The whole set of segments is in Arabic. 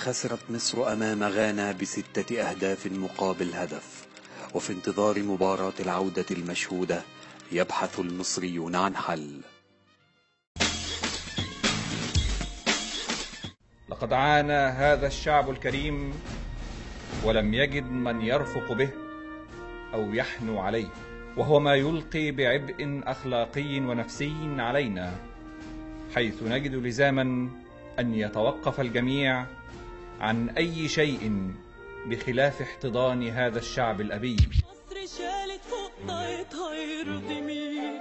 خسرت مصر أمام غانا ب6 أهداف مقابل هدف، وفي انتظار مباراة العودة المشهودة يبحث المصريون عن حل. لقد عانى هذا الشعب الكريم ولم يجد من يرفق به أو يحنو عليه، وهو ما يلقي بعبء أخلاقي ونفسي علينا، حيث نجد لزاما أن يتوقف الجميع عن أي شيء بخلاف احتضان هذا الشعب الأبي. مصر شالت فوق طاقتها يرضي مين؟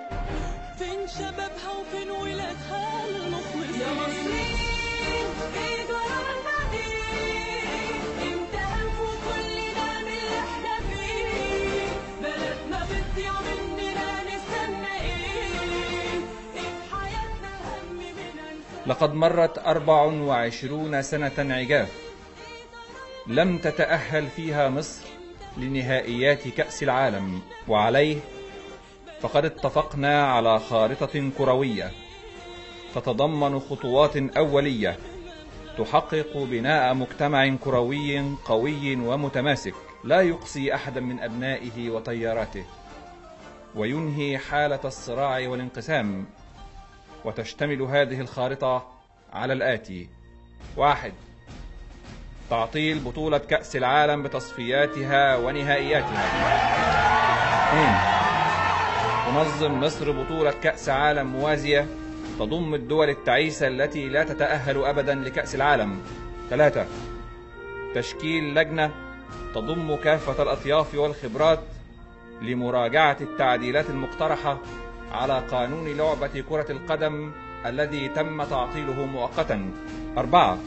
فين شبابها وفين ولادها المخلصين؟ يا مصريين في جرارنا ايه؟ امتى هنفوق كلنا من اللي احنا فيه؟ بلدنا بتضيع مننا نستنى ايه؟ في حياتنا هم من لقد مرت 24 سنة عجاف لم تتأهل فيها مصر لنهائيات كأس العالم، وعليه فقد اتفقنا على خارطة كروية تتضمن خطوات أولية تحقق بناء مجتمع كروي قوي ومتماسك لا يقصي أحدا من أبنائه وطياراته، وينهي حالة الصراع والانقسام. وتشتمل هذه الخارطة على الآتي: 1. تعطيل بطولة كأس العالم بتصفياتها ونهائياتها. 2. تنظم مصر بطولة كأس عالم موازية تضم الدول التعيسة التي لا تتأهل أبدا لكأس العالم. 3. تشكيل لجنة تضم كافة الأطياف والخبرات لمراجعة التعديلات المقترحة على قانون لعبة كرة القدم الذي تم تعطيله مؤقتا. 4.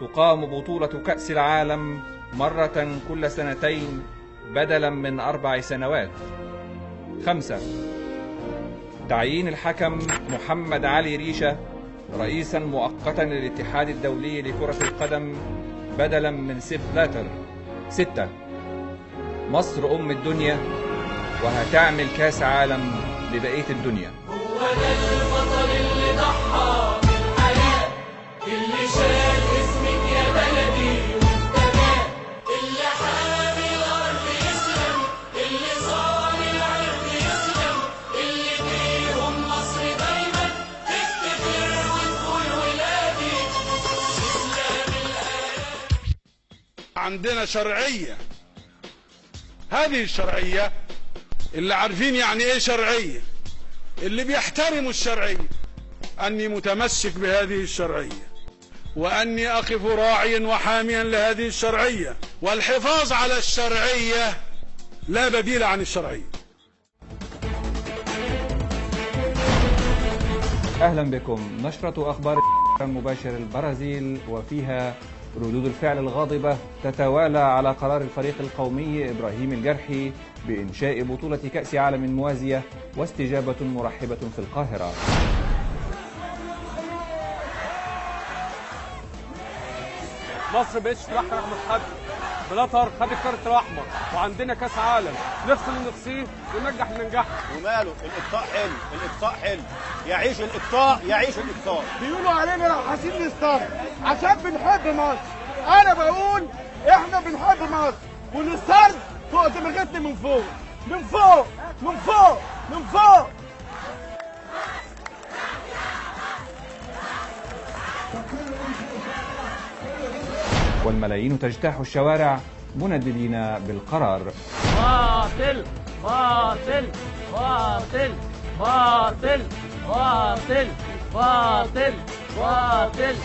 تقام بطولة كأس العالم مرة كل سنتين بدلا من 4 سنوات. 5. تعيين الحكم محمد علي ريشة رئيسا مؤقتا للاتحاد الدولي لكرة القدم بدلا من سيب بلاتر. 6. مصر أم الدنيا وهتعمل كأس عالم لبقية الدنيا. هو ده البطل اللي ضحى بالحياة، اللي شال اسمك يا بلدي والتمام، اللي حامي الأرض يسلم، اللي صان العرض يسلم، اللي فيهم مصر دايما تفتكر وتقول ولادي إسلام الآيات. عندنا شرعية، هذه الشرعية اللي عارفين يعني ايه شرعية، اللي بيحترموا الشرعية، أني متمسك بهذه الشرعية، وأني أقف راعيا وحاميا لهذه الشرعية، والحفاظ على الشرعية لا بديل عن الشرعية. أهلا بكم. نشرة أخبار مباشر البرازيل، وفيها ردود الفعل الغاضبة تتوالى على قرار الفريق القومي إبراهيم الجرحي بإنشاء بطولة كأس عالم موازية، واستجابة مرحبة في القاهرة. مصر بقتش تروح رحمة حد، بلاتر خد الكارت الأحمر، وعندنا كأس عالم نغسل اللي نغسيه وننجح اللي ننجحه. وماله الإقطاع حلو، الإقطاع حلو، يعيش الإقطاع، يعيش الإقطاع. بيقولوا علينا رايحين نستر عشان بنحب مصر. أنا بقول إحنا بنحب مصر، ونستر فوق دماغتنا من فوق، من فوق، من فوق، من فوق. والملايين تجتاح الشوارع منددين بالقرار. باطل باطل باطل باطل باطل باطل باطل.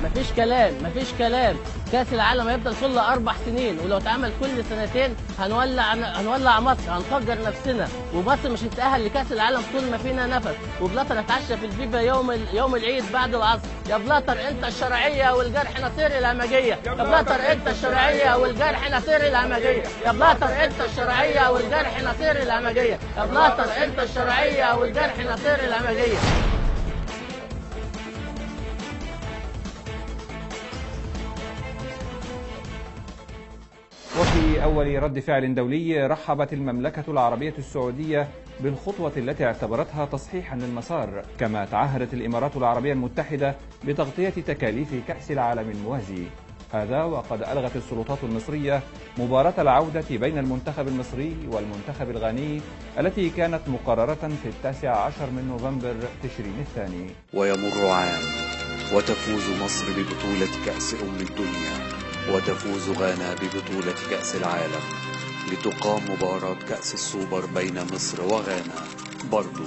مفيش كلام، مفيش كلام. كأس العالم هيفضل كل 4 سنين، ولو اتعمل كل سنتين هنولع مصر، هنفجر نفسنا، ومصر مش هتتأهل لكأس العالم طول ما فينا نفس. وبلاتر اتعشى في الفيفا يوم العيد بعد العصر. يا بلاتر انت الشرعية والجرح نصير الهمجية. يا بلاتر انت الشرعية والجرح نصير الهمجية. يا بلاتر انت الشرعية والجرح نصير الهمجية. يا بلاتر انت الشرعية والجرح نصير الهمجية. وفي أول رد فعل دولي، رحبت المملكة العربية السعودية بالخطوة التي اعتبرتها تصحيحا للمسار، كما تعهدت الإمارات العربية المتحدة بتغطية تكاليف كأس العالم الموازي. هذا وقد ألغت السلطات المصرية مباراة العودة بين المنتخب المصري والمنتخب الغاني التي كانت مقررة في 19 من نوفمبر تشرين الثاني. ويمر عام وتفوز مصر ببطولة كأس الدنيا، وتفوز غانا ببطولة كأس العالم، لتقام مباراة كأس السوبر بين مصر وغانا برضو.